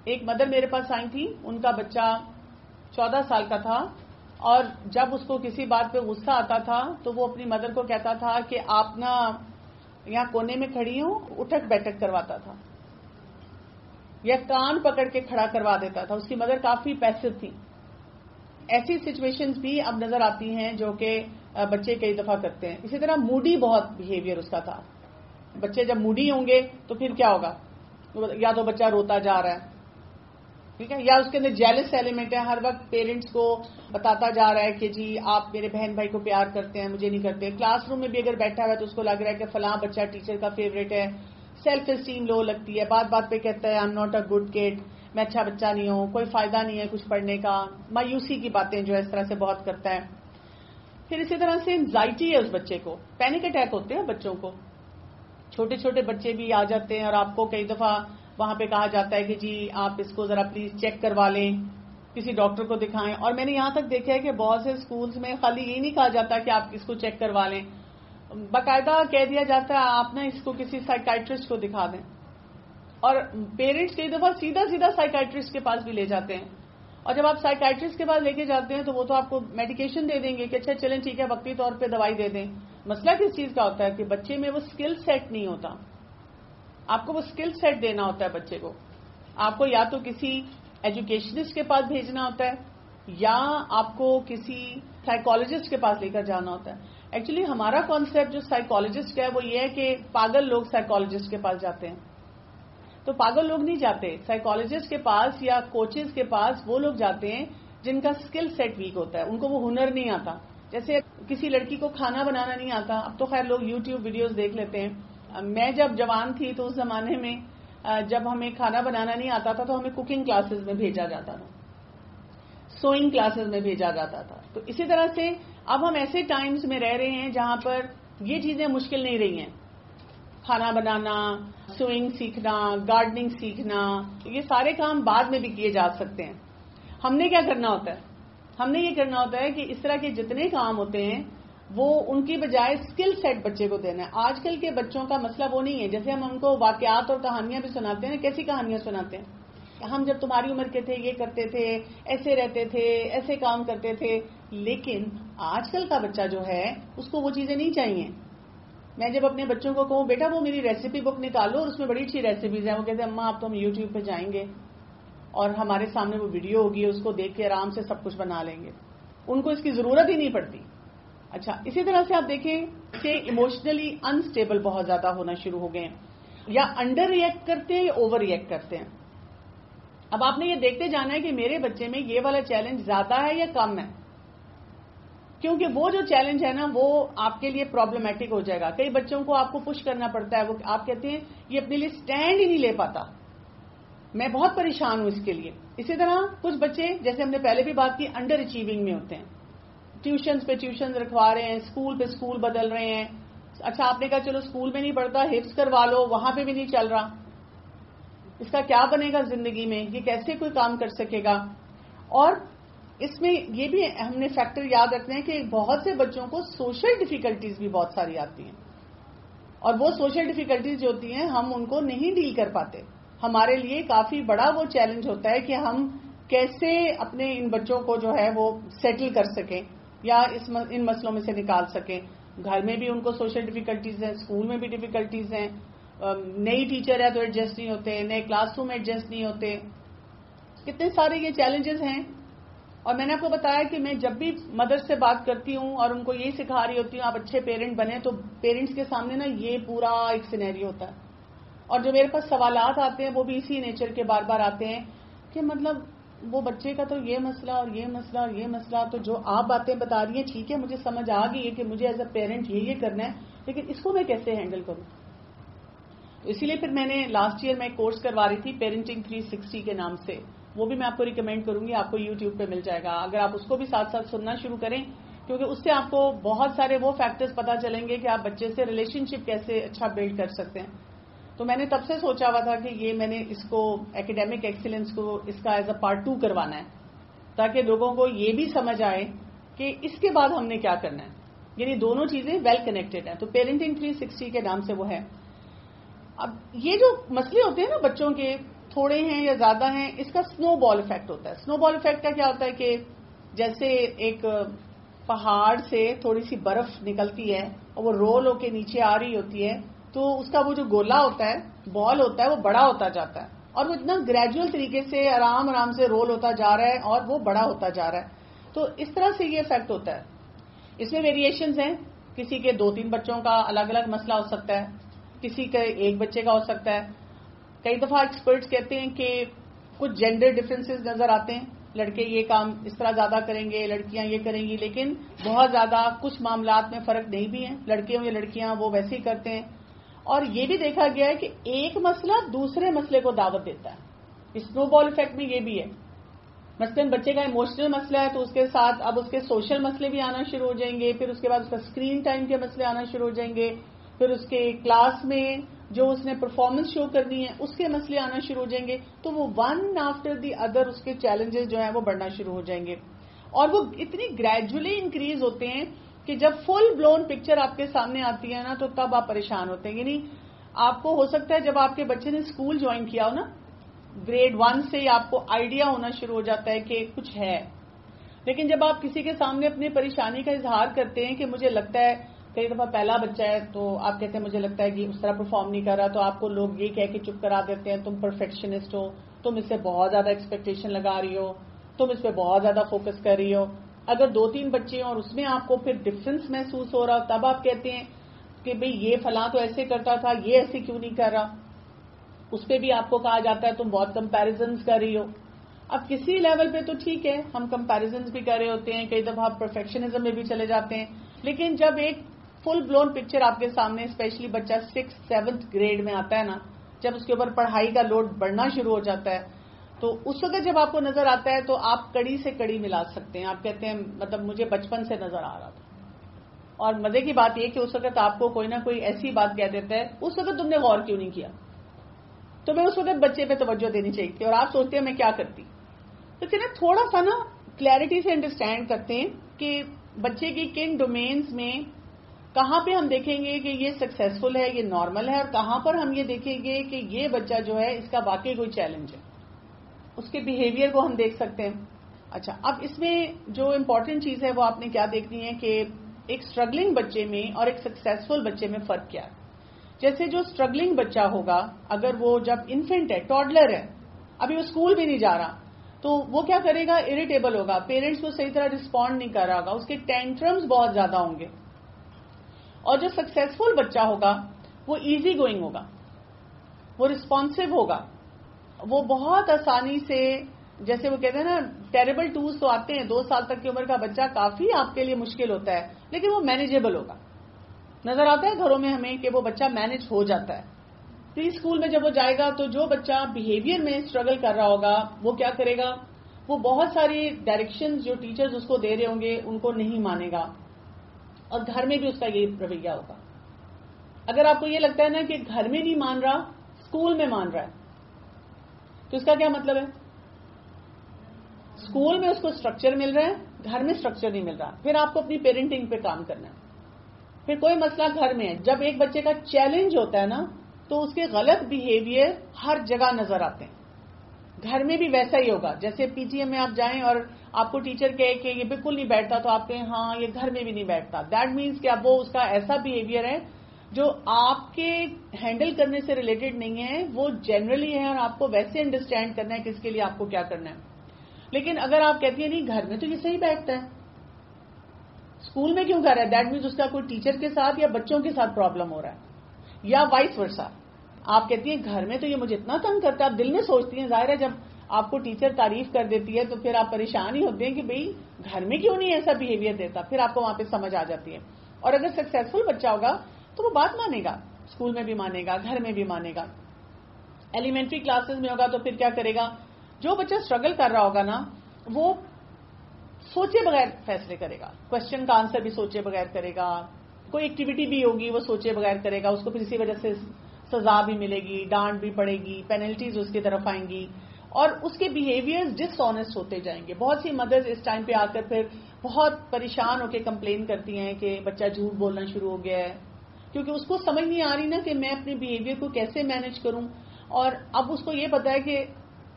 ایک مدر میرے پاس آئی تھی، ان کا بچہ 14 سال کا تھا، اور جب اس کو کسی بات پہ غصہ آتا تھا تو وہ اپنی مدر کو کہتا تھا کہ آپ نا یہاں کونے میں کھڑی ہوں، اٹھک بیٹھک کرواتا تھا یا کان پکڑ کے کھڑا کروا دیتا تھا. اس کی مدر کافی پیسو تھی. ایسی سچویشنز بھی اب نظر آتی ہیں جو کہ بچے کئی دفعہ کرتے ہیں. اسی طرح موڈی بہت بیہیویئر اس کا تھا. بچے جب موڈی ہوں گے تو پھر کیا ہوگا؟ یا تو بچہ روتا جا رہا ہے، ٹھیک ہے، یا اس کے اندر جیلس ایلیمنٹ ہے، ہر وقت پیرنٹس کو بتاتا جا رہا ہے کہ جی آپ میرے بہن بھائی کو پیار کرتے ہیں، مجھے نہیں کرتے. کلاس روم میں بھی اگر بیٹھا ہوا ہے تو اس کو لگ رہا ہے کہ فلاں بچہ ٹیچر کا فیوریٹ ہے. سیلف اسٹیم لو لگتی ہے، بات بات پہ کہتا ہے I am not a good kid, میں اچھا بچہ نہیں ہوں، کوئی فائدہ نہیں ہے کچھ پڑھنے کا. مایوسی کی باتیں جو اس طرح سے بہت کرتا ہے. پھر اسی طرح سے انزائٹی ہے اس بچے کو، پینک اٹیک ہوتے ہیں بچوں کو. چھوٹے چھوٹے بچے بھی آ جاتے ہیں اور آپ کو کئی دفعہ وہاں پہ کہا جاتا ہے کہ جی آپ اس کو ذرا پلیز چیک کروا لیں، کسی ڈاکٹر کو دکھائیں. اور میں نے یہاں تک دیکھا ہے کہ بہت سے اسکولز میں خالی یہ نہیں کہا جاتا کہ آپ اس کو چیک کروا لیں، باقاعدہ کہہ دیا جاتا ہے آپ نا اس کو کسی سائیکائٹرسٹ کو دکھا دیں. اور پیرنٹس کئی دفعہ سیدھا سیدھا سائیکائٹرسٹ کے پاس بھی لے جاتے ہیں. اور جب آپ سائیکائٹرسٹ کے پاس لے کے جاتے ہیں تو وہ تو آپ کو میڈیکیشن دے دیں گے کہ اچھا چلیں ٹھیک ہے وقتی طور پہ دوائی دے دیں. مسئلہ کس چیز کا ہوتا ہے کہ بچے میں وہ اسکل سیٹ نہیں ہوتا. آپ کو وہ اسکل سیٹ دینا ہوتا ہے بچے کو. آپ کو یا تو کسی ایجوکیشنسٹ کے پاس بھیجنا ہوتا ہے یا آپ کو کسی سائیکالوجسٹ کے پاس لے کر جانا ہوتا ہے. ایکچولی ہمارا کانسیپٹ جو سائیکالوجسٹ کا ہے وہ یہ ہے کہ پاگل لوگ سائیکالوجسٹ کے پاس جاتے ہیں. تو پاگل لوگ نہیں جاتے سائیکالوجسٹ کے پاس یا کوچز کے پاس. وہ لوگ جاتے ہیں جن کا اسکل سیٹ ویک ہوتا ہے، ان کو وہ ہنر نہیں آتا. جیسے کسی لڑکی کو کھانا بنانا نہیں آتا، اب تو خیر لوگ یوٹیوب ویڈیوز دیکھ لیتے ہیں. میں جب جوان تھی تو اس زمانے میں جب ہمیں کھانا بنانا نہیں آتا تھا تو ہمیں کوکنگ کلاسز میں بھیجا جاتا تھا، سوئنگ کلاسز میں بھیجا جاتا تھا. تو اسی طرح سے اب ہم ایسے ٹائمز میں رہ رہے ہیں جہاں پر یہ چیزیں مشکل نہیں رہی ہیں. کھانا بنانا، سوئنگ سیکھنا، گارڈننگ سیکھنا، یہ سارے کام بعد میں بھی کیے جا سکتے ہیں. ہم نے کیا کرنا ہوتا ہے؟ ہم نے یہ کرنا ہوتا ہے کہ اس طرح کے جتنے کام ہوتے ہیں وہ ان کی بجائے اسکل سیٹ بچے کو دینا ہے. آج کل کے بچوں کا مسئلہ وہ نہیں ہے. جیسے ہم ان کو واقعات اور کہانیاں بھی سناتے ہیں، کیسی کہانیاں سناتے ہیں؟ ہم جب تمہاری عمر کے تھے یہ کرتے تھے، ایسے رہتے تھے، ایسے کام کرتے تھے. لیکن آج کل کا بچہ جو ہے اس کو وہ چیزیں نہیں چاہیے. میں جب اپنے بچوں کو کہوں بیٹا وہ میری ریسیپی بک نکالو اور اس میں بڑی اچھی ریسیپیز ہیں، وہ کہتے ہیں اماں اب تو ہم یوٹیوب پہ جائیں گے اور ہمارے سامنے وہ ویڈیو ہوگی، اس کو دیکھ کے آرام سے سب کچھ بنا لیں گے. ان کو اس کی ضرورت ہی نہیں پڑتی. اچھا، اسی طرح سے آپ دیکھیں کہ ایموشنلی انسٹیبل بہت زیادہ ہونا شروع ہو گئے ہیں، یا انڈر ریئیکٹ کرتے ہیں یا اوور ریئیکٹ کرتے ہیں. اب آپ نے یہ دیکھتے جانا ہے کہ میرے بچے میں یہ والا چیلنج زیادہ ہے یا کم ہے، کیونکہ وہ جو چیلنج ہے نا وہ آپ کے لیے پرابلمٹک ہو جائے گا. کئی بچوں کو آپ کو پش کرنا پڑتا ہے، وہ آپ کہتے ہیں یہ اپنے لیے سٹینڈ ہی نہیں لے پاتا، میں بہت پریشان ہوں اس کے لیے. اسی طرح کچھ بچے جیسے ہم نے پہلے بھی بات کی انڈر اچیونگ میں ہوتے ہیں، ٹیوشنز پہ ٹیوشنز رکھوا رہے ہیں، اسکول پہ اسکول بدل رہے ہیں. اچھا آپ نے کہا چلو اسکول میں نہیں پڑھتا حفظ کروا لو، وہاں پہ بھی نہیں چل رہا. اس کا کیا بنے گا زندگی میں؟ یہ کیسے کوئی کام کر سکے گا؟ اور اس میں یہ بھی ہم نے فیکٹر یاد رکھنا ہے کہ بہت سے بچوں کو سوشل ڈیفیکلٹیز بھی بہت ساری آتی ہیں، اور وہ سوشل ڈیفیکلٹیز جو ہوتی ہیں ہم ان کو نہیں ڈیل کر پاتے. ہمارے لیے کافی بڑا وہ چیلنج ہوتا ہے کہ ہم کیسے اپنے ان بچوں کو جو ہے وہ سیٹل کر سکیں یا ان مسئلوں میں سے نکال سکیں. گھر میں بھی ان کو سوشل ڈیفیکلٹیز ہیں، اسکول میں بھی ڈیفیکلٹیز ہیں. نئی ٹیچر ہے تو ایڈجسٹ نہیں ہوتے، نئے کلاس روم میں ایڈجسٹ نہیں ہوتے. کتنے سارے یہ چیلنجز ہیں. اور میں نے آپ کو بتایا کہ میں جب بھی مدر سے بات کرتی ہوں اور ان کو یہی سکھا رہی ہوتی ہوں آپ اچھے پیرنٹ بنیں، تو پیرنٹس کے سامنے نا یہ پورا ایک سینیریو ہوتا ہے. اور جو میرے پاس سوالات آتے ہیں وہ بھی اسی نیچر کے بار بار آتے ہیں کہ مطلب وہ بچے کا تو یہ مسئلہ اور یہ مسئلہ اور یہ مسئلہ، تو جو آپ باتیں بتا رہی ہیں ٹھیک ہے مجھے سمجھ آ گئی ہے کہ مجھے ایز اے پیرنٹ یہ کرنا ہے، لیکن اس کو میں کیسے ہینڈل کروں؟ اسی لیے پھر میں نے لاسٹ ایئر میں کورس کروا رہی تھی پیرنٹنگ 360 کے نام سے. وہ بھی میں آپ کو ریکمینڈ کروں گی، آپ کو یوٹیوب پہ مل جائے گا اگر آپ اس کو بھی ساتھ ساتھ سننا شروع کریں، کیونکہ اس سے آپ کو بہت سارے وہ فیکٹرز پتا چلیں گے کہ آپ بچے سے ریلیشن شپ کیسے اچھا بلڈ کر سکتے ہیں. تو میں نے تب سے سوچا ہوا تھا کہ یہ میں نے اس کو ایکیڈیمک ایکسیلنس کو اس کا ایز اے پارٹ 2 کروانا ہے، تاکہ لوگوں کو یہ بھی سمجھ آئے کہ اس کے بعد ہم نے کیا کرنا ہے. یعنی دونوں چیزیں ویل کنیکٹڈ ہیں. تو پیرنٹنگ 360 کے نام سے وہ ہے. اب یہ جو مسئلے ہوتے ہیں نا بچوں کے، تھوڑے ہیں یا زیادہ ہیں، اس کا سنو بال افیکٹ ہوتا ہے. سنو بال افیکٹ کا کیا ہوتا ہے کہ جیسے ایک پہاڑ سے تھوڑی سی برف نکلتی ہے اور وہ رول ہو کے نیچے آ رہی ہوتی ہے، تو اس کا وہ جو گولا ہوتا ہے، بال ہوتا ہے، وہ بڑا ہوتا جاتا ہے اور وہ اتنا گریجول طریقے سے آرام آرام سے رول ہوتا جا رہا ہے اور وہ بڑا ہوتا جا رہا ہے. تو اس طرح سے یہ افیکٹ ہوتا ہے. اس میں ویریشنز ہیں، کسی کے 2-3 بچوں کا الگ الگ مسئلہ ہو سکتا ہے، کسی کا ایک بچے کا ہو سکتا ہے. کئی دفعہ ایکسپرٹس کہتے ہیں کہ کچھ جینڈر ڈفرینسز نظر آتے ہیں، لڑکے یہ کام اس طرح زیادہ کریں گے، لڑکیاں یہ کریں گی، لیکن بہت زیادہ کچھ معاملات میں فرق نہیں بھی ہیں، لڑکے ہوں یا لڑکیاں وہ ویسے ہی کرتے ہیں. اور یہ بھی دیکھا گیا ہے کہ ایک مسئلہ دوسرے مسئلے کو دعوت دیتا ہے. اسنو بال افیکٹ میں یہ بھی ہے. مثلاً بچے کا ایموشنل مسئلہ ہے تو اس کے ساتھ اب اس کے سوشل مسئلے بھی آنا شروع ہو جائیں گے، پھر اس کے بعد اس کا اسکرین ٹائم کے مسئلے آنا شروع ہو جائیں گے، پھر اس کے کلاس میں جو اس نے پرفارمنس شو کرنی ہے اس کے مسئلے آنا شروع ہو جائیں گے. تو وہ ون آفٹر دی ادر اس کے چیلنجز جو ہیں وہ بڑھنا شروع ہو جائیں گے اور وہ اتنی گریجولی انکریز ہوتے ہیں کہ جب فل بلون پکچر آپ کے سامنے آتی ہے نا تو تب آپ پریشان ہوتے ہیں. یعنی آپ کو ہو سکتا ہے جب آپ کے بچے نے اسکول جوائن کیا ہو نا، گریڈ 1 سے ہی آپ کو آئیڈیا ہونا شروع ہو جاتا ہے کہ کچھ ہے، لیکن جب آپ کسی کے سامنے اپنی پریشانی کا اظہار کرتے ہیں کہ مجھے لگتا ہے، کئی دفعہ پہلا بچہ ہے تو آپ کہتے ہیں مجھے لگتا ہے کہ اس طرح پرفارم نہیں کر رہا، تو آپ کو لوگ یہ کہہ کے چپ کرا دیتے ہیں تم پرفیکشنسٹ ہو، تم اس سے بہت زیادہ ایکسپیکٹیشن لگا رہی ہو، تم اس پہ بہت زیادہ فوکس کر رہی ہو. اگر 2-3 بچے ہیں اور اس میں آپ کو پھر ڈفرنس محسوس ہو رہا تب آپ کہتے ہیں کہ بھئی یہ فلاں تو ایسے کرتا تھا، یہ ایسے کیوں نہیں کر رہا. اس پہ بھی آپ کو کہا جاتا ہے تم بہت کمپیریزنز کر رہی ہو. اب کسی لیول پہ تو ٹھیک ہے ہم کمپیریزنز بھی کر رہے ہوتے ہیں، کئی دفعہ پرفیکشنزم میں بھی چلے جاتے ہیں، لیکن جب ایک فل بلون پکچر آپ کے سامنے اسپیشلی بچہ 6th-7th گریڈ میں آتا ہے نا، جب اس کے اوپر پڑھائی کا لوڈ بڑھنا شروع ہو جاتا ہے تو اس وقت جب آپ کو نظر آتا ہے تو آپ کڑی سے کڑی ملا سکتے ہیں. آپ کہتے ہیں مطلب مجھے بچپن سے نظر آ رہا تھا. اور مزے کی بات یہ کہ اس وقت آپ کو کوئی نہ کوئی ایسی بات کہہ دیتا ہے، اس وقت تم نے غور کیوں نہیں کیا، تمہیں اس وقت بچے پہ توجہ دینی چاہیے تھی اور آپ سوچتے ہیں میں کیا کرتی. تو چلیں تھوڑا سا نا کلیئرٹی سے انڈرسٹینڈ کرتے ہیں کہ بچے کی کن ڈومینز میں کہاں پہ ہم دیکھیں گے کہ یہ سکسیسفل ہے، یہ نارمل ہے، اور کہاں پر ہم یہ دیکھیں گے کہ یہ بچہ جو ہے اس کا واقعی کوئی چیلنج ہے. اس کے بیہیویئر کو ہم دیکھ سکتے ہیں. اچھا، اب اس میں جو امپورٹنٹ چیز ہے وہ آپ نے کیا دیکھنی ہے کہ ایک اسٹرگلنگ بچے میں اور ایک سکسیسفل بچے میں فرق کیا ہے. جیسے جو اسٹرگلنگ بچہ ہوگا، اگر وہ جب انفینٹ ہے، ٹوڈلر ہے، ابھی وہ اسکول بھی نہیں جا رہا، تو وہ کیا کرے گا، اریٹیبل ہوگا، پیرنٹس کو صحیح طرح رسپونڈ نہیں کر رہا ہوگا، اس کے ٹینٹرمز بہت زیادہ ہوں گے. اور جو سکسیسفل بچہ ہوگا وہ ایزی گوئنگ ہوگا، وہ رسپانسو ہوگا، وہ بہت آسانی سے، جیسے وہ کہتے ہیں نا ٹیریبل ٹوز تو آتے ہیں، 2 سال تک کی عمر کا بچہ کافی آپ کے لیے مشکل ہوتا ہے لیکن وہ مینیجیبل ہوگا. نظر آتا ہے گھروں میں ہمیں کہ وہ بچہ مینج ہو جاتا ہے. پری اسکول میں جب وہ جائے گا تو جو بچہ بیہیویئر میں اسٹرگل کر رہا ہوگا وہ کیا کرے گا، وہ بہت ساری ڈائریکشن جو ٹیچرز اس کو دے رہے ہوں گے ان کو نہیں مانے گا، اور گھر میں بھی اس کا یہ رویہ ہوگا. اگر آپ کو یہ لگتا ہے نا کہ گھر میں نہیں مان رہا، اسکول میں مان رہا ہے، تو اس کا کیا مطلب ہے؟ اسکول میں اس کو اسٹرکچر مل رہا ہے، گھر میں اسٹرکچر نہیں مل رہا. پھر آپ کو اپنی پیرنٹنگ پہ کام کرنا ہے. پھر کوئی مسئلہ گھر میں ہے، جب ایک بچے کا چیلنج ہوتا ہے نا تو اس کے غلط بیہیویئر ہر جگہ نظر آتے ہیں. گھر میں بھی ویسا ہی ہوگا. جیسے پی ٹی ایم میں آپ جائیں اور آپ کو ٹیچر کہے کہ یہ بالکل نہیں بیٹھتا تو آپ کہیں ہاں یہ گھر میں بھی نہیں بیٹھتا، دیٹ مینس کہ اب وہ اس کا ایسا بیہیویئر ہے جو آپ کے ہینڈل کرنے سے ریلیٹڈ نہیں ہے، وہ جنرلی ہے اور آپ کو ویسے انڈرسٹینڈ کرنا ہے کہ اس کے لیے آپ کو کیا کرنا ہے. لیکن اگر آپ کہتی ہیں نہیں گھر میں تو یہ صحیح بیٹھتا ہے، اسکول میں کیوں کر رہا ہے، دیٹ مینس اس کا کوئی ٹیچر کے ساتھ یا بچوں کے ساتھ پرابلم ہو رہا ہے، یا وائس ورسا. آپ کہتی ہیں گھر میں تو یہ مجھے اتنا تنگ کرتا ہے، آپ دل میں سوچتی ہیں، ظاہر ہے جب آپ کو ٹیچر تعریف کر دیتی ہے تو پھر آپ پریشان ہی ہوتے ہیں کہ بھئی گھر میں کیوں نہیں ایسا بیہیویئر دیتا. پھر آپ کو وہاں پہ سمجھ آ جاتی ہے. اور اگر سکسیسفل بچہ ہوگا تو وہ بات مانے گا، اسکول میں بھی مانے گا، گھر میں بھی مانے گا. ایلیمنٹری کلاسز میں ہوگا تو پھر کیا کرے گا، جو بچہ اسٹرگل کر رہا ہوگا نا وہ سوچے بغیر فیصلے کرے گا، کوشچن کا آنسر بھی سوچے بغیر کرے گا، کوئی ایکٹیویٹی بھی ہوگی وہ سوچے بغیر کرے گا، اس کو پھر اسی وجہ سے سزا بھی ملے گی، ڈانٹ بھی پڑے گی، پینلٹیز اس کی طرف آئیں گی، اور اس کے بیہیویئر ڈس آنیسٹ ہوتے جائیں گے. بہت سی مدرز اس ٹائم پہ آ کر پھر بہت پریشان ہو کے کمپلین کرتی ہیں کہ بچہ جھوٹ بولنا شروع ہو گیا ہے، کیونکہ اس کو سمجھ نہیں آ رہی نا کہ میں اپنے بیہیویئر کو کیسے مینج کروں. اور اب اس کو یہ پتا ہے کہ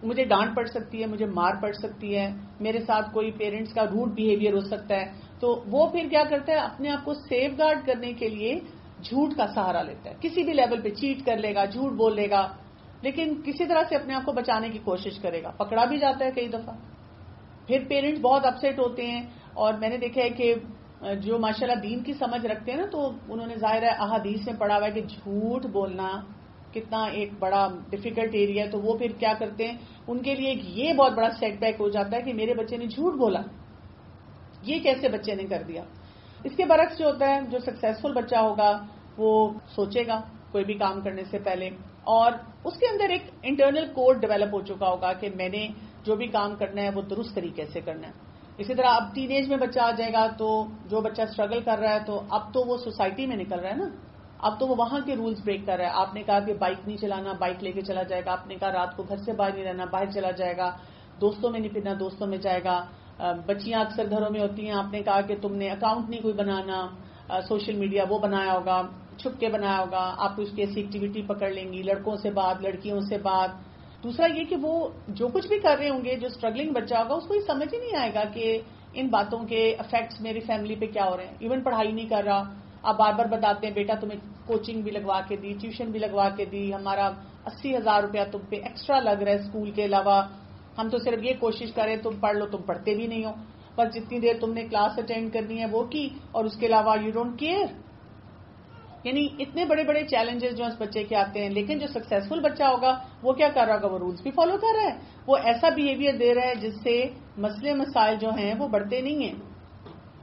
مجھے ڈانٹ پڑ سکتی ہے, مجھے مار پڑ سکتی ہے, میرے ساتھ کوئی پیرنٹس کا روڈ بیہیویئر ہو سکتا ہے, تو وہ پھر کیا کرتا ہے اپنے آپ کو سیف گارڈ کرنے کے لیے جھوٹ کا سہارا لیتا ہے. کسی بھی لیول پہ چیٹ کر لے گا, جھوٹ بول لے گا, لیکن کسی طرح سے اپنے آپ کو بچانے کی کوشش کرے گا. پکڑا بھی جاتا ہے کئی دفعہ. پھر پیرنٹس بہت اپسیٹ ہوتے ہیں, اور میں نے دیکھا ہے کہ جو ماشاءاللہ دین کی سمجھ رکھتے ہیں نا, تو انہوں نے ظاہر ہے احادیث میں پڑھا ہوا ہے کہ جھوٹ بولنا کتنا ایک بڑا ڈیفیکلٹ ایریا ہے. تو وہ پھر کیا کرتے ہیں, ان کے لیے یہ بہت بڑا سیٹ بیک ہو جاتا ہے کہ میرے بچے نے جھوٹ بولا, یہ کیسے بچے نے کر دیا. اس کے برعکس جو ہوتا ہے, جو سکسیسفل بچہ ہوگا وہ سوچے گا کوئی بھی کام کرنے سے پہلے, اور اس کے اندر ایک انٹرنل کوڈ ڈیولپ ہو چکا ہوگا کہ میں نے جو بھی کام کرنا ہے وہ درست طریقے سے کرنا ہے. اسی طرح اب ٹین ایج میں بچہ آ جائے گا, تو جو بچہ اسٹرگل کر رہا ہے تو اب تو وہ سوسائٹی میں نکل رہا ہے نا, اب تو وہ وہاں کے رولز بریک کر رہا ہے. آپ نے کہا کہ بائک نہیں چلانا, بائک لے کے چلا جائے گا. آپ نے کہا رات کو گھر سے باہر نہیں رہنا, باہر چلا جائے گا. دوستوں میں نہیں پھرنا, دوستوں میں جائے گا. بچیاں اکثر گھروں میں ہوتی ہیں, آپ نے کہا کہ تم نے اکاؤنٹ نہیں کوئی بنانا, سوشل میڈیا وہ بنایا ہوگا, چھپ کے بنایا ہوگا, آپ کو اس کی ایسی ایکٹیویٹی پکڑ لیں گی, لڑکوں سے بات, لڑکیوں سے بات. دوسرا یہ کہ وہ جو کچھ بھی کر رہے ہوں گے, جو اسٹرگلنگ بچہ ہوگا اس کو یہ سمجھ ہی نہیں آئے گا کہ ان باتوں کے افیکٹس میری فیملی پہ کیا ہو رہے ہیں. ایون پڑھائی نہیں کر رہا, آپ بار بار بتاتے ہیں بیٹا تمہیں کوچنگ بھی لگوا کے دی, ٹیوشن بھی لگوا کے دی, ہمارا 80,000 روپیہ تم پہ ایکسٹرا لگ رہا ہے اسکول کے علاوہ, ہم تو صرف یہ کوشش کریں تم پڑھ لو, تم پڑھتے بھی نہیں ہو, بس جتنی دیر تم نے کلاس اٹینڈ کرنی ہے وہ کی, اور اس کے علاوہ یو ڈونٹ کیئر. یعنی اتنے بڑے بڑے چیلنجز جو اس بچے کے آتے ہیں. لیکن جو سکسیسفل بچہ ہوگا وہ کیا کر رہا ہوگا, وہ رولز بھی فالو کر رہا ہے, وہ ایسا بیہیویئر دے رہا ہے جس سے مسئلے مسائل جو ہیں وہ بڑھتے نہیں ہیں,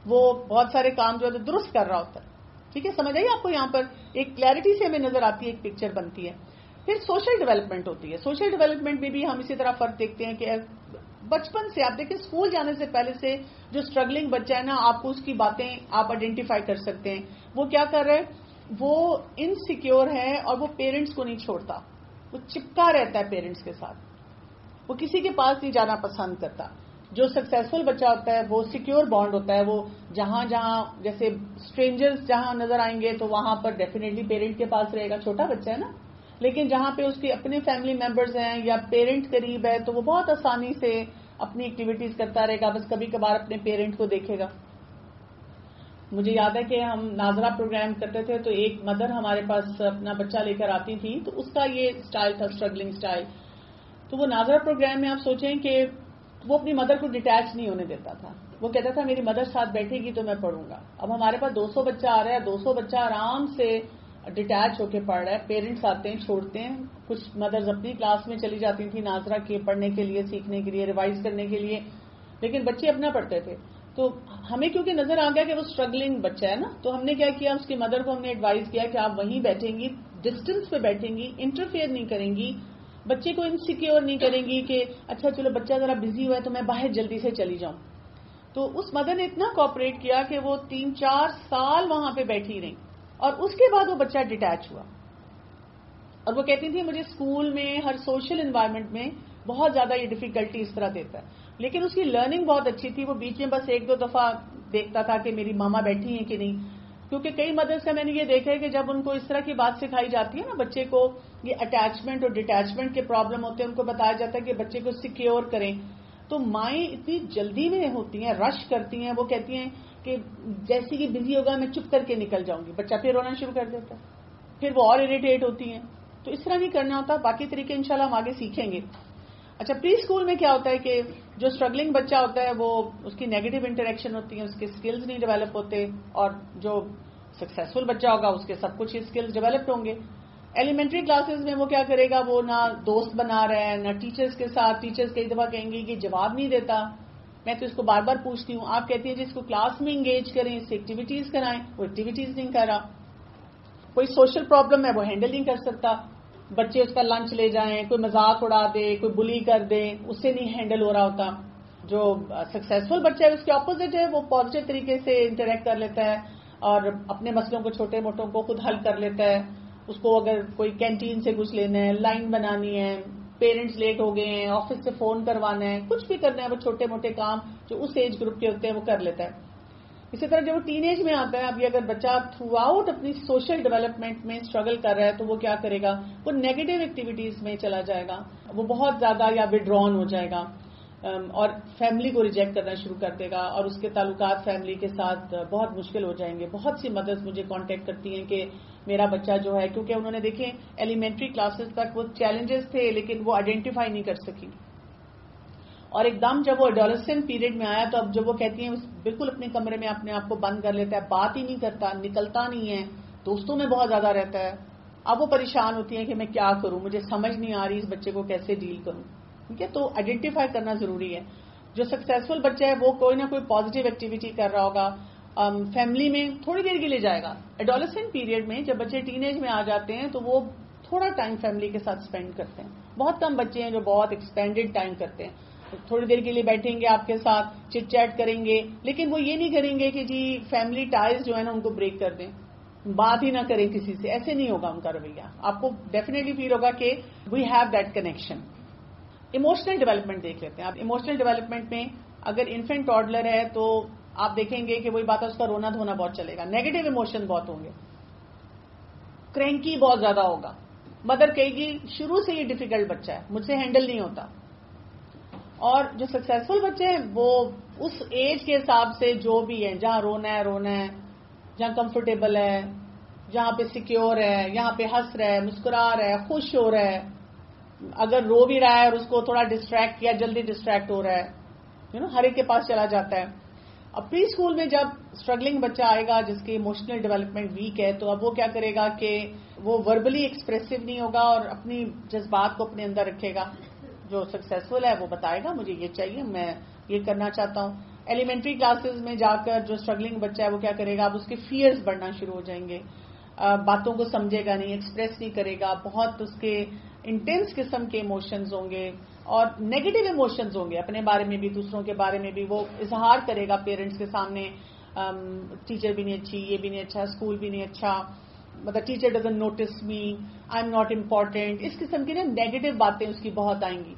وہ بہت سارے کام جو ہے درست کر رہا ہوتا ہے. ٹھیک ہے, سمجھ آئیے آپ کو, یہاں پر ایک کلیئرٹی سے ہمیں نظر آتی ہے, ایک پکچر بنتی ہے. پھر سوشل ڈیولپمنٹ ہوتی ہے. سوشل ڈیولپمنٹ میں بھی ہم اسی طرح فرق دیکھتے ہیں کہ بچپن سے آپ دیکھیں اسکول جانے سے پہلے سے جو اسٹرگلنگ بچہ ہے نا, آپ کو اس کی باتیں آپ آئیڈینٹیفائی کر سکتے ہیں. وہ کیا کر رہے ہیں, وہ انسیکیور ہے اور وہ پیرنٹس کو نہیں چھوڑتا, وہ چپکا رہتا ہے پیرنٹس کے ساتھ, وہ کسی کے پاس نہیں جانا پسند کرتا. جو سکسیسفل بچہ ہوتا ہے وہ سیکیور بانڈ ہوتا ہے, وہ جہاں جہاں جیسے اسٹرینجرز جہاں نظر آئیں گے تو وہاں پر ڈیفینیٹلی پیرنٹ کے پاس رہے گا, چھوٹا بچہ ہے نا. لیکن جہاں پہ اس کے اپنے فیملی ممبرز ہیں یا پیرنٹ قریب ہے تو وہ بہت آسانی سے اپنی ایکٹیویٹیز کرتا رہے گا, بس کبھی کبھار اپنے پیرنٹ کو دیکھے گا. مجھے یاد ہے کہ ہم ناظرہ پروگرام کرتے تھے, تو ایک مدر ہمارے پاس اپنا بچہ لے کر آتی تھی, تو اس کا یہ سٹائل تھا اسٹرگلنگ سٹائل. تو وہ ناظرہ پروگرام میں آپ سوچیں کہ وہ اپنی مدر کو ڈیٹیچ نہیں ہونے دیتا تھا. وہ کہتا تھا میری مدر ساتھ بیٹھے گی تو میں پڑھوں گا. اب ہمارے پاس 200 بچہ آ رہا ہے, 200 بچہ آرام سے ڈیٹیچ ہو کے پڑھ رہا ہے, پیرنٹس آتے ہیں چھوڑتے ہیں. کچھ مدرز اپنی کلاس میں چلی جاتی تھیں ناظرہ کے پڑھنے کے لیے, سیکھنے کے لیے, ریوائز کرنے کے لیے, لیکن بچے اپنا پڑھتے تھے. تو ہمیں کیونکہ نظر آ گیا کہ وہ اسٹرگلنگ بچہ ہے نا, تو ہم نے کیا کیا, اس کی مدر کو ہم نے ایڈوائز کیا کہ آپ وہیں بیٹھیں گی, ڈسٹینس پہ بیٹھیں گی, انٹرفیئر نہیں کریں گی, بچے کو انسیکیور نہیں کریں گی کہ اچھا چلو بچہ ذرا بزی ہوا ہے تو میں باہر جلدی سے چلی جاؤں. تو اس مدر نے اتنا کوآپریٹ کیا کہ وہ 3-4 سال وہاں پہ بیٹھی رہی, اور اس کے بعد وہ بچہ ڈیٹیچ ہوا. اور وہ کہتی تھی مجھے اسکول میں ہر سوشل انوائرمنٹ میں بہت زیادہ یہ ڈیفیکلٹی اس طرح دیتا ہے, لیکن اس کی لرننگ بہت اچھی تھی. وہ بیچ میں بس 1-2 دفعہ دیکھتا تھا کہ میری ماما بیٹھی ہیں کہ نہیں, کیونکہ کئی مدرس کا میں نے یہ دیکھا ہے کہ جب ان کو اس طرح کی بات سکھائی جاتی ہے نا, بچے کو یہ اٹیچمنٹ اور ڈیٹیچمنٹ کے پرابلم ہوتے ہیں, ان کو بتایا جاتا ہے کہ بچے کو سیکیور کریں, تو مائیں اتنی جلدی میں ہوتی ہیں, رش کرتی ہیں. وہ کہتی ہیں کہ جیسی کہ بزی ہوگا میں چپ کر کے نکل جاؤں گی, بچہ پھر رونا شروع کر دیتا ہے, پھر وہ اور اریٹیٹ ہوتی ہیں. تو اس طرح نہیں کرنا ہوتا. باقی طریقے انشاءاللہ ہم آگے سیکھیں گے. اچھا, پری اسکول میں کیا ہوتا ہے کہ جو اسٹرگلنگ بچہ ہوتا ہے وہ اس کی نیگیٹو انٹریکشن ہوتی ہے, اس کے اسکلز نہیں ڈیولپ ہوتے, اور جو سکسیسفل بچہ ہوگا اس کے سب کچھ اسکلز ڈیولپڈ ہوں گے. ایلیمنٹری کلاسز میں وہ کیا کرے گا, وہ نہ دوست بنا رہا ہے, نہ ٹیچرز کے ساتھ. ٹیچرز کئی دفعہ کہیں گی کہ جواب نہیں دیتا, میں تو اس کو بار بار پوچھتی ہوں, آپ کہتی ہیں جس کو کلاس میں انگیج کریں, اس سے ایکٹیویٹیز کرائیں, وہ ایکٹیویٹیز نہیں کر رہا. کوئی سوشل پرابلم ہے وہ ہینڈل نہیں کر سکتا, بچے اس کا لنچ لے جائیں, کوئی مذاق اڑا دے, کوئی بلی کر دے, اس سے نہیں ہینڈل ہو رہا ہوتا. جو سکسیسفل بچہ ہے اس کے اپوزٹ ہے, وہ پازیٹیو طریقے سے انٹریکٹ کر لیتا ہے اور اپنے مسئلوں کو چھوٹے موٹوں کو خود حل کر لیتا ہے. اس کو اگر کوئی کینٹین سے کچھ لینا ہے, لائن بنانی ہے, پیرنٹس لیٹ ہو گئے ہیں, آفس سے فون کروانا ہے, کچھ بھی کرنا ہے, وہ چھوٹے موٹے کام جو اس ایج گروپ کے ہوتے ہیں وہ کر لیتا ہے. اسی طرح جب وہ ٹین ایج میں آتا ہے، ابھی اگر بچہ تھرو آؤٹ اپنی سوشل ڈیولپمنٹ میں اسٹرگل کر رہا ہے تو وہ کیا کرے گا، وہ نیگیٹو ایکٹیویٹیز میں چلا جائے گا، وہ بہت زیادہ یا وڈران ہو جائے گا اور فیملی کو ریجیکٹ کرنا شروع کر دے گا، اور اس کے تعلقات فیملی کے ساتھ بہت مشکل ہو جائیں گے. بہت سی مدرس مجھے کانٹیکٹ کرتی ہیں کہ میرا بچہ جو ہے، کیونکہ انہوں نے دیکھیں ایلیمنٹری کلاسز تک وہ چیلنجز تھے لیکن وہ آئیڈینٹیفائی نہیں کر سکی، اور ایک دم جب وہ ایڈولسنٹ پیریڈ میں آیا تو اب جب وہ کہتی ہیں بالکل اپنے کمرے میں اپنے آپ کو بند کر لیتا ہے، بات ہی نہیں کرتا، نکلتا نہیں ہے، دوستوں میں بہت زیادہ رہتا ہے. اب وہ پریشان ہوتی ہیں کہ میں کیا کروں، مجھے سمجھ نہیں آ رہی اس بچے کو کیسے ڈیل کروں. ٹھیک ہے، تو آئیڈینٹیفائی کرنا ضروری ہے. جو سکسیزفل بچہ ہے وہ کوئی نہ کوئی پازیٹیو ایکٹیویٹی کر رہا ہوگا، فیملی میں تھوڑی دیر کے لیے جائے گا. ایڈولسنٹ پیریڈ میں جب بچے ٹین ایج میں آ جاتے ہیں تو وہ تھوڑا ٹائم فیملی کے ساتھ اسپینڈ کرتے ہیں. بہت کم بچے ہیں جو بہت ایکسپینڈیڈ ٹائم کرتے ہیں. تھوڑی دیر کے لیے بیٹھیں گے آپ کے ساتھ، چٹ چیٹ کریں گے، لیکن وہ یہ نہیں کریں گے کہ جی فیملی ٹائز جو ہے نا ان کو بریک کر دیں، بات ہی نہ کریں کسی سے. ایسے نہیں ہوگا ان کا رویہ. آپ کو ڈیفینیٹلی فیل ہوگا کہ we have that connection. Emotional development دیکھ لیتے ہیں. اب ایموشنل ڈیولپمنٹ میں اگر انفینٹ ٹاڈلر ہے تو آپ دیکھیں گے کہ وہی بات ہے، اس کا رونا دھونا بہت چلے گا، نیگیٹو ایموشن بہت ہوں گے، کرینکی بہت زیادہ ہوگا. مدر کہے گی شروع سے یہ ڈیفیکلٹ بچہ ہے، مجھ سے ہینڈل نہیں ہوتا. اور جو سکسیزفل بچے ہیں وہ اس ایج کے حساب سے جو بھی ہیں، جہاں رونا ہے، جہاں کمفرٹیبل ہے، جہاں پہ سیکیور ہے، یہاں پہ ہنس رہا ہے، مسکرا رہا ہے، خوش ہو رہا ہے. اگر رو بھی رہا ہے اور اس کو تھوڑا ڈسٹریکٹ کیا، جلدی ڈسٹریکٹ ہو رہا ہے، ہر ایک کے پاس چلا جاتا ہے. اب پری اسکول میں جب اسٹرگلنگ بچہ آئے گا جس کی ایموشنل ڈیولپمنٹ ویک ہے، تو اب وہ کیا کرے گا کہ وہ وربلی ایکسپریسو نہیں ہوگا اور اپنی جذبات کو اپنے اندر رکھے گا. جو سکسیزفل ہے وہ بتائے گا مجھے یہ چاہیے، میں یہ کرنا چاہتا ہوں. ایلیمنٹری کلاسز میں جا کر جو اسٹرگلنگ بچہ ہے وہ کیا کرے گا، اب اس کے فیئرز بڑھنا شروع ہو جائیں گے، باتوں کو سمجھے گا نہیں، ایکسپریس نہیں کرے گا، بہت اس کے انٹینس قسم کے ایموشنز ہوں گے اور نیگیٹو ایموشنز ہوں گے. اپنے بارے میں بھی دوسروں کے بارے میں بھی وہ اظہار کرے گا پیرنٹس کے سامنے، ٹیچر بھی نہیں اچھی، یہ بھی نہیں اچھا، اسکول بھی نہیں اچھا، مطلب teacher doesn't notice me, I am not important. اس قسم کی نا نیگیٹو باتیں اس کی بہت آئیں گی.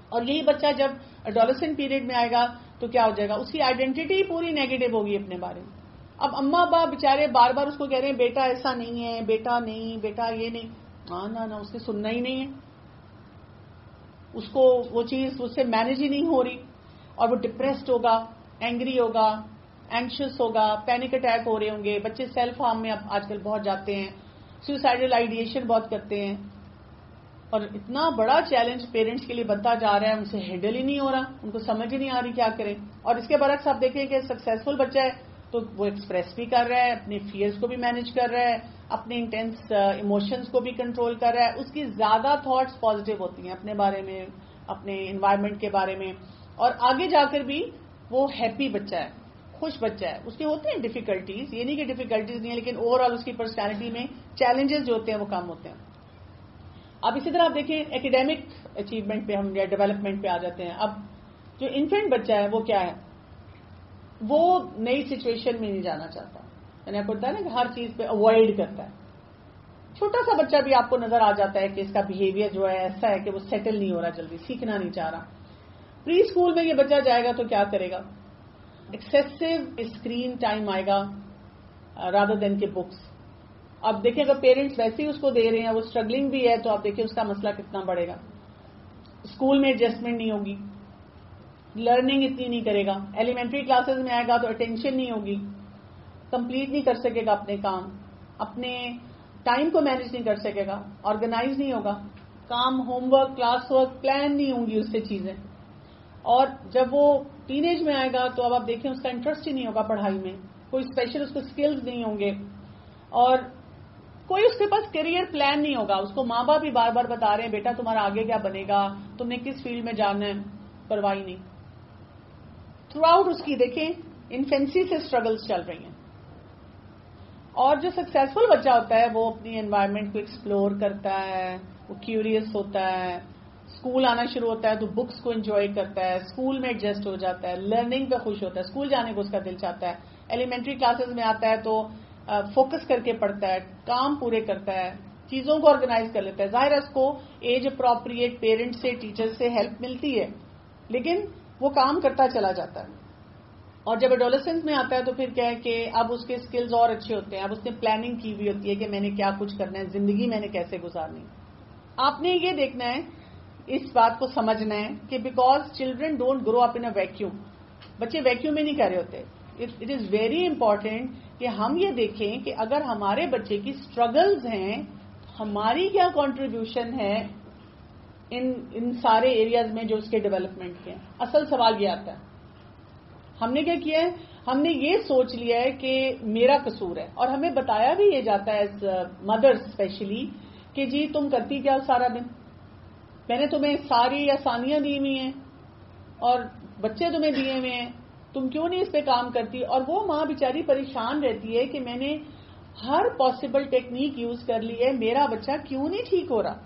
اور یہی بچہ جب ایڈولسنٹ پیریڈ میں آئے گا تو کیا ہو جائے گا، اس کی آئیڈینٹی پوری نیگیٹو ہوگی اپنے بارے میں. اب اما ابا بیچارے بار بار اس کو کہہ رہے ہیں بیٹا ایسا نہیں ہے، بیٹا نہیں، بیٹا یہ نہیں، نہ اس نے سننا ہی نہیں ہے. اس کو وہ چیز اس سے مینج ہی نہیں ہو رہی اور وہ ڈپریسڈ ہوگا، اینگری ہوگا، اینکشس ہوگا، پینک اٹیک ہو رہے ہوں گے. بچے سیلف ہارم میں اب آج کل بہت جاتے ہیں، سوسائڈل آئیڈیشن بہت کرتے ہیں. اور اتنا بڑا چیلنج پیرنٹس کے لیے بنتا جا رہا ہے، ان سے ہینڈل ہی نہیں ہو رہا، ان کو سمجھ ہی نہیں آ رہی کیا کریں. اور اس کے برعکس آپ دیکھیں کہ سکسیزفل بچہ ہے تو وہ ایکسپریس بھی کر رہا ہے، اپنے فیئرس کو بھی مینج کر رہا ہے، اپنے انٹینس ایموشنس کو بھی کنٹرول کر رہا ہے. اس کی زیادہ تھاٹس پازیٹیو ہوتی ہیں اپنے بارے میں، اپنے انوائرمنٹ کے بارے میں، اور آگے جا کر بھی وہ ہیپی بچہ ہے، خوش بچہ ہے. اس کے ہوتے ہیں ڈیفیکلٹیز، یہ نہیں کہ ڈیفیکلٹیز نہیں ہے، لیکن اوور آل اس کی پرسنالٹی میں چیلنجز جو ہوتے ہیں وہ کم ہوتے ہیں. اب اسی طرح آپ دیکھیں ایکیڈیمک اچیومنٹ پہ ہم یا ڈیولپمنٹ پہ آ جاتے ہیں. اب جو انفینٹ بچہ ہے وہ کیا ہے، وہ نئی سچویشن میں نہیں جانا چاہتا، یعنی آپ کو بتایا نا کہ ہر چیز پہ اوائڈ کرتا ہے. چھوٹا سا بچہ بھی آپ کو نظر آ جاتا ہے کہ اس کا بہیویئر جو ہے ایسا ہے کہ وہ سیٹل نہیں ہو رہا، جلدی سیکھنا نہیں چاہ رہا. پری اسکول میں یہ بچہ جائے گا تو کیا کرے گا، ایکسیسو اسکرین ٹائم آئے گا رادر دین کے بکس. اب دیکھیں اگر پیرنٹس ویسے ہی اس کو دے رہے ہیں، وہ اسٹرگلنگ بھی ہے، تو آپ دیکھیں اس کا مسئلہ کتنا بڑھے گا. اسکول میں ایڈجسٹمنٹ نہیں ہوگی، لرننگ اتنی نہیں کرے گا. ایلیمنٹری کلاسز میں آئے گا تو اٹینشن نہیں ہوگی، کمپلیٹ نہیں کر سکے گا اپنے کام، اپنے ٹائم کو مینج نہیں کر سکے گا، آرگنائز نہیں ہوگا، کام، homework, class work plan نہیں ہوں گی اس سے چیزیں. اور جب وہ ٹین ایج میں آئے گا تو اب آپ دیکھیں اس کا انٹرسٹ ہی نہیں ہوگا پڑھائی میں، کوئی اسپیشل اس کو اسکلز نہیں ہوں گے، اور کوئی اس کے پاس کیریئر پلان نہیں ہوگا. اس کو ماں باپ بھی بار بار بتا رہے ہیں بیٹا تمہارا آگے کیا بنے گا، تم نے کس فیلڈ میں جانا ہے، پرواہ نہیں. تھرو آؤٹ اس کی دیکھیں انفینسی سے اسٹرگلز چل رہی ہیں. اور جو سکسیزفل بچہ ہوتا ہے وہ اپنی انوائرمنٹ کو ایکسپلور کرتا ہے، وہ کیوریس ہوتا ہے. اسکول آنا شروع ہوتا ہے تو بکس کو انجوائے کرتا ہے، اسکول میں ایڈجسٹ ہو جاتا ہے، لرننگ پہ خوش ہوتا ہے، اسکول جانے کو اس کا دل چاہتا ہے. ایلیمنٹری کلاسز میں آتا ہے تو فوکس کر کے پڑھتا ہے، کام پورے کرتا ہے، چیزوں کو آرگنائز کر لیتا ہے. ظاہر ہے اس کو ایج اپروپریٹ پیرنٹ سے، ٹیچر سے ہیلپ ملتی ہے، لیکن وہ کام کرتا چلا جاتا ہے. اور جب ایڈولسنس میں آتا ہے تو پھر کیا ہے کہ اب اس کے اسکلز اور اچھے ہوتے ہیں. اب اس نے پلاننگ کی ہوئی ہوتی ہے کہ میں نے کیا کچھ کرنا ہے, زندگی میں نے کیسے گزارنی. آپ نے یہ دیکھنا ہے, اس بات کو سمجھنا ہے کہ because children don't grow up in a vacuum. بچے ویکیوم میں نہیں کھڑے ہوتے. اٹ از ویری امپورٹینٹ کہ ہم یہ دیکھیں کہ اگر ہمارے بچے کی اسٹرگلز ہیں, ہماری کیا کنٹریبیوشن ہے ان سارے ایریاز میں جو اس کے ڈیولپمنٹ کے ہیں. اصل سوال یہ آتا ہے, ہم نے کیا کیا ہے, ہم نے یہ سوچ لیا ہے کہ میرا قصور ہے, اور ہمیں بتایا بھی یہ جاتا ہے ایز مدر اسپیشلی کہ جی تم کرتی کیا سارا دن, میں نے تمہیں ساری آسانیاں دی ہوئی ہیں اور بچے تمہیں دیے ہوئے ہیں, تم کیوں نہیں اس پہ کام کرتی. اور وہ ماں بیچاری پریشان رہتی ہے کہ میں نے ہر پاسبل ٹیکنیک یوز کر لی ہے, میرا بچہ کیوں نہیں ٹھیک ہو رہا.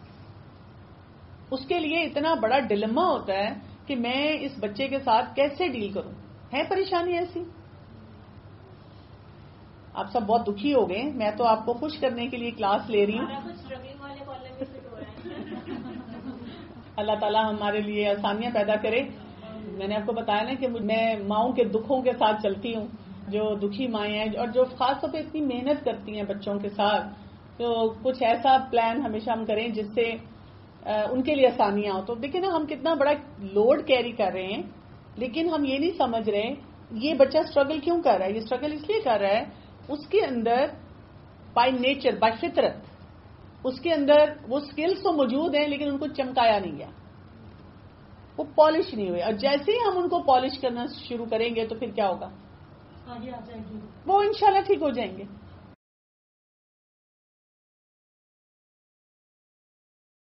اس کے لیے اتنا بڑا ڈیلیما ہوتا ہے کہ میں اس بچے کے ساتھ کیسے ڈیل کروں. ہے پریشانی ایسی؟ آپ سب بہت دکھی ہو گئے. میں تو آپ کو خوش کرنے کے لیے کلاس لے رہی ہوں. اللہ تعالیٰ ہمارے لیے آسانیاں پیدا کرے. میں نے آپ کو بتایا نا کہ میں ماؤں کے دکھوں کے ساتھ چلتی ہوں, جو دکھی مائیں ہیں اور جو خاص طور پہ اتنی محنت کرتی ہیں بچوں کے ساتھ. تو کچھ ایسا پلان ہمیشہ ہم کریں جس سے ان کے لیے آسانیاں ہوں. تو دیکھیں نا ہم کتنا بڑا لوڈ کیری کر رہے ہیں, لیکن ہم یہ نہیں سمجھ رہے یہ بچہ اسٹرگل کیوں کر رہا ہے. یہ اسٹرگل اس لیے کر رہا ہے اس کے اندر بائی نیچر, بائی فطرت, اس کے اندر وہ سکلز تو موجود ہیں لیکن ان کو چمکایا نہیں گیا, وہ پالش نہیں ہوئے. اور جیسے ہی ہم ان کو پالش کرنا شروع کریں گے تو پھر کیا ہوگا, وہ انشاءاللہ ٹھیک ہو جائیں گے.